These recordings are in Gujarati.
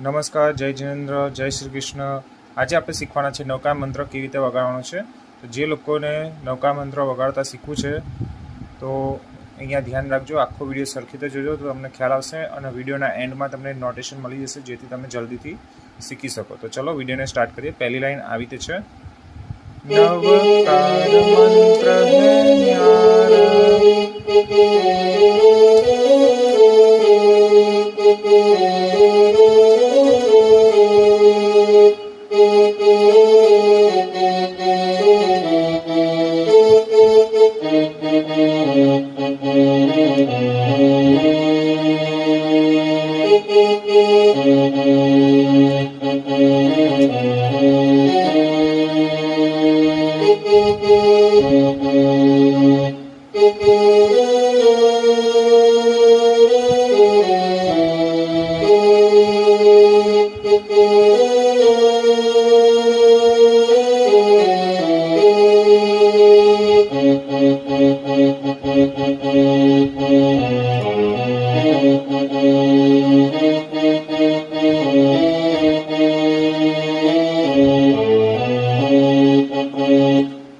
નમસ્કાર, જય જિનેન્દ્ર, જય શ્રી કૃષ્ણ। આજે આપણે શીખવાના છે નૌકા મંત્ર કેવી રીતે વગાડવાનો છે। તો જે લોકોને નૌકા મંત્ર વગાડતા શીખવું છે તો અહીંયા ધ્યાન રાખજો, આખો વિડીયો સરખી રીતે જોજો તો તમને ખ્યાલ આવશે અને વિડીયોના એન્ડમાં તમને નોટેશન મળી જશે જેથી તમે જલ્દીથી શીખી શકો। તો ચલો વિડીયોને સ્ટાર્ટ કરીએ। પહેલી લાઈન આવી રીતે છે, નવકાર મંત્ર હે ન્યારા।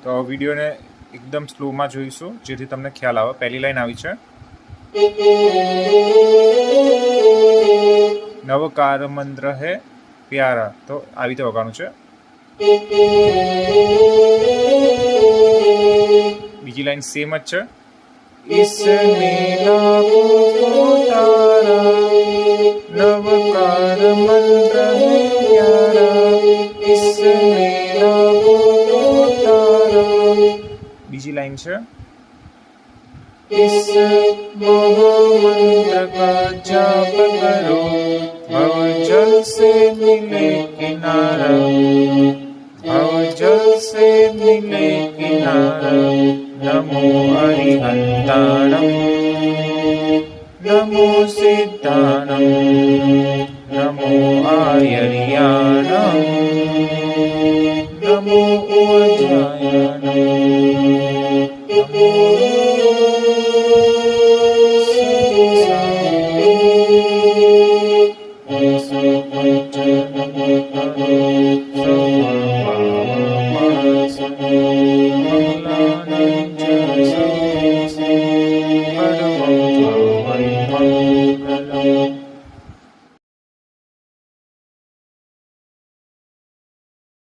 તો વિડીયોને એકદમ સ્લોમાં જોઈશું જેથી તમને ખ્યાલ આવે। પહેલી લાઈન આવી છે, નવકાર મંત્ર હે પ્યારા। તો આવી રીતે વગાડવાનું છે। બીજી લાઈન સેમ જ છે, ઈસને લાગો તારા, નવકાર મંત્ર હે પ્યારા, ઈસને લાગો તારા। બીજી લાઈન છે, इस महामंत्र का जाप करो, भव जल से मिले किनारा, भव जल से मिले किनारा। नमो अरिहंताणं, नमो सिद्धाणं, नमो आयर्याणं, नमो उज्जायणं, नमो